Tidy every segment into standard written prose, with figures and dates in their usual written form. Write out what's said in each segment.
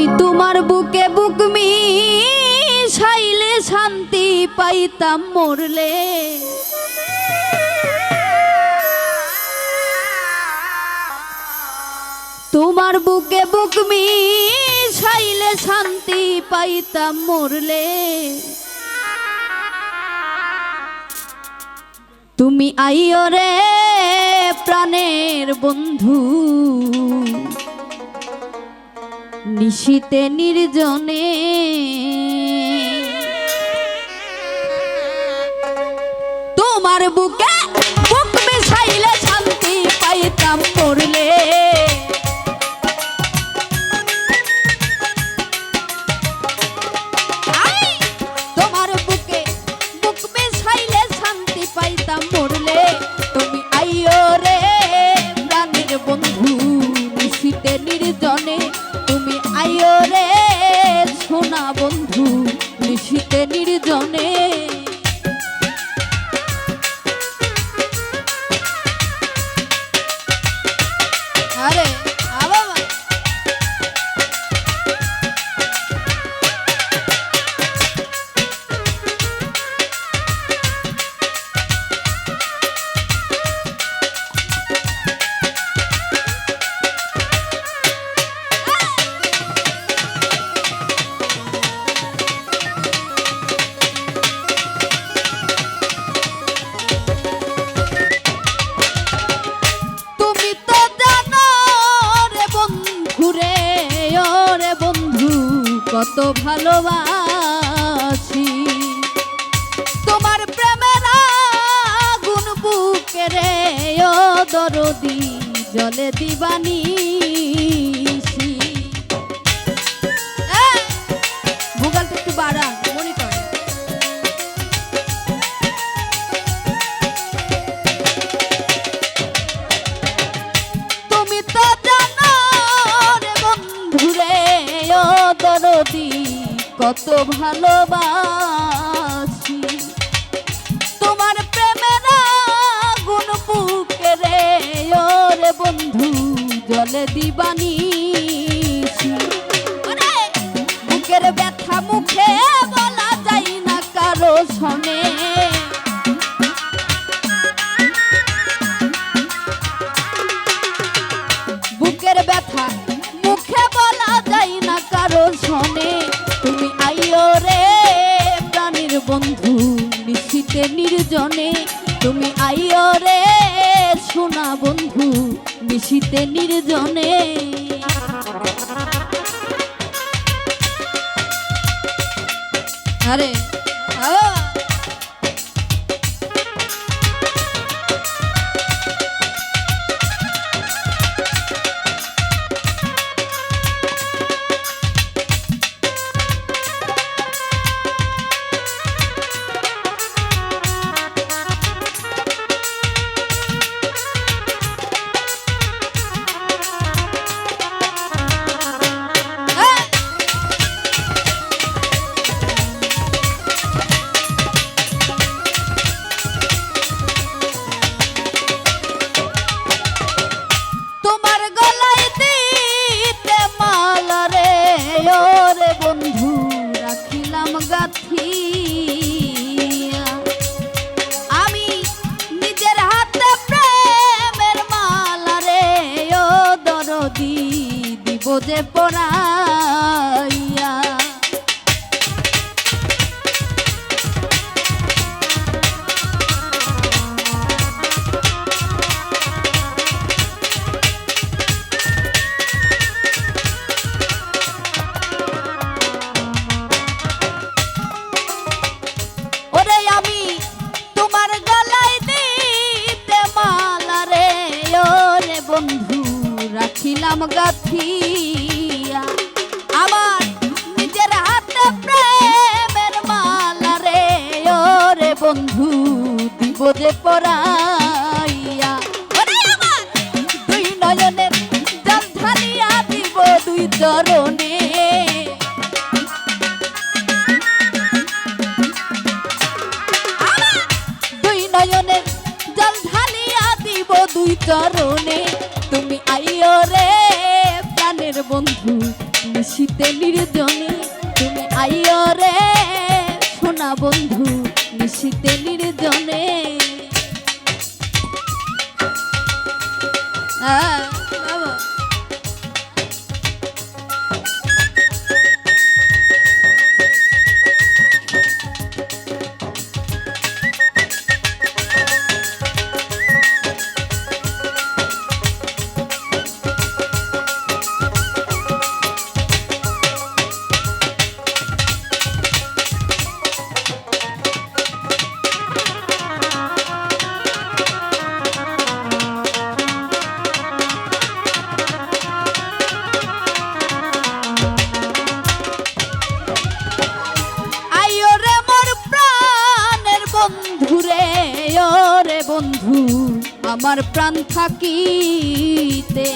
আমি তোমার বুকে বুক মিশাইলে শান্তি পাইতাম মরলে। তোমার বুকে বুক মিশাইলে শান্তি পাইতাম মরলে। তুমি আইও রে প্রাণের বন্ধু, নিশীতে নির্জনে। তোমার বুকে বুক মিশাইলে শান্তি পাইতাম মরলে। তোমার বুকে বুক মিশাইলে শান্তি পাইতাম মরলে। তুমি আইও রে প্রাণের বন্ধু, নিশীতে নির্জনে। তুমি আইও রে সোনা বন্ধু, নিশীতে নির্জনে। আরে বাবা, কত ভালোবাসি তোমার প্রেমের আগুন বুকে রে ও দরদি জলে দিবানিসি। ভূগোলটা একটু বাড়া মনে করে। তুমি তো জানো রে বন্ধু রে ও দরদি কত ভালোবাসি তোমার প্রেমের আগুন বুকে রে ও রে বন্ধু জলে দিবানিসি। বুকের ব্যথা মুখে বলা যায় না কারো শোনে। বুকের ব্যথা মুখে বলা যায় না কারো শোনে। তুমি আইও রে প্রাণের বন্ধু, নিশীতে নির্জনে। তুমি আইও রে সোনা বন্ধু, নিশীতে নির্জনে। আরে আমি নিজের হাতে প্রেমের মালা রে ও দরদি দিব যে পরাইয়া। বন্ধু রাখিলাম গাথিয়া আমার নিজের হাতে প্রেমের মালা রে ও রে বন্ধু দিব যে পরাইয়া। দুই নয়নের জল ঢালিয়া দিব দুই চরণে। দুই নয়নের জল ঢালিয়া দিব দুই চরণে। তুমি আইও রে প্রাণের বন্ধু, নিশীতে নির্জনে তুমি আইও রে সোনা বন্ধু নিশীতে নির্জনে। বন্ধু আমার প্রাণ থাকিতে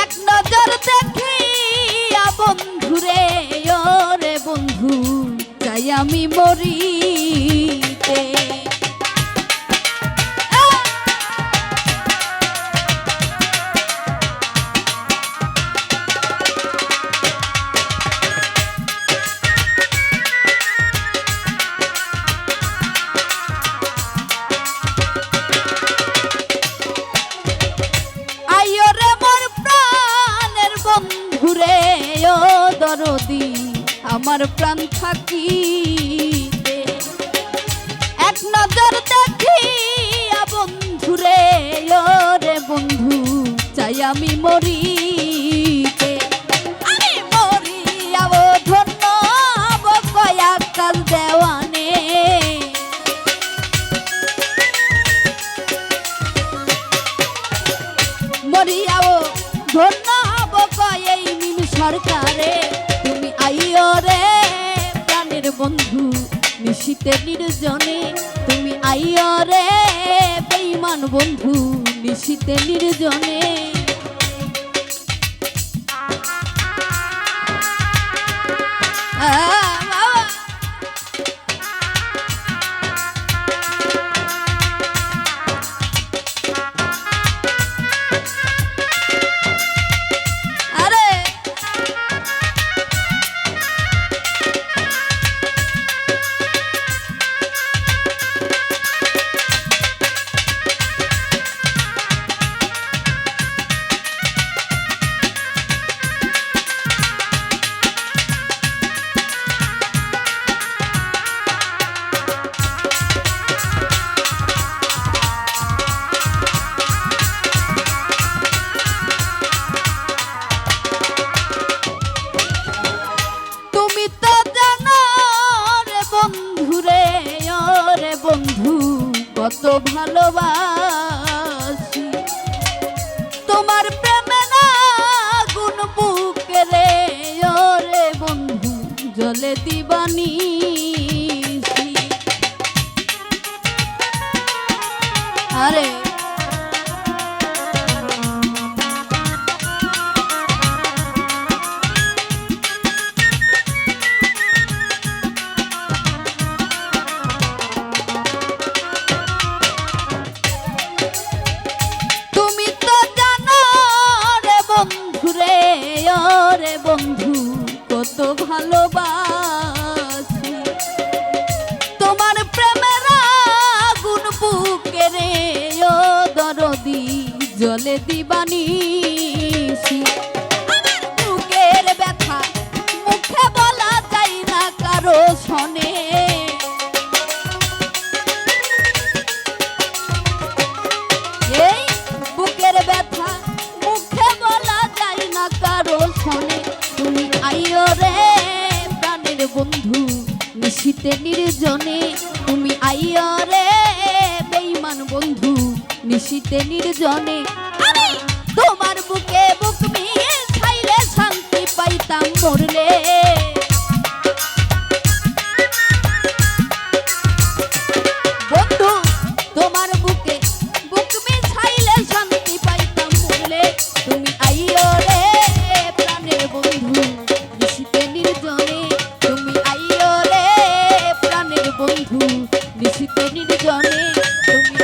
এক নজর দেখিয়া বন্ধুরে ওরে বন্ধু চাই আমি মরিতে। দরদি আমার প্রাণ থাকিতে এক নজর দেখিয়া বন্ধুরে ওরে বন্ধু চাই আমি মরিতে। আমি মরিয়া ও ধন্য হব কয়া কাল দেওয়ানে মরিয়া ও ধন্য হব কয়া মিম সরকারে তুমি আইও রে প্রাণের বন্ধু নিশীতে নির্জনে তুমি আইও রে বেঈমান বন্ধু নিশীতে নির্জনে। বন্ধু কত ভালোবাসি তোমার প্রেমে না গুণ বুকে রে ওরে বন্ধু জলে দিবানি। আরে বন্ধু কত ভালোবাসি তোমার প্রেমের আগুন বুকে রে ও দরদি জলে দিবানিসি। আমার বুকের ব্যথা মুখে বলা যায় না কারো শোনে এই বুকের ব্যথা মুখে বলা যায় না কারো শোনে। তুমি আইও রে প্রাণের বন্ধু নিশীতে নির্জনে তুমি আইও রে বেঈমান বন্ধু নিশীতে নির্জনে। আমি তোমার বুকে বুক মিয়ে ছাইলে শান্তি পাইতাম মরলে বন্ধু তোমার বুকে বুক মিয়ে ছাইলে শান্তি পাইতাম মরলে। তুমি আইও রে প্রাণের বন্ধু নিশীতে নির্জনে তুমি আইও রে প্রাণের বন্ধু নিশীতে নির্জনে তুমি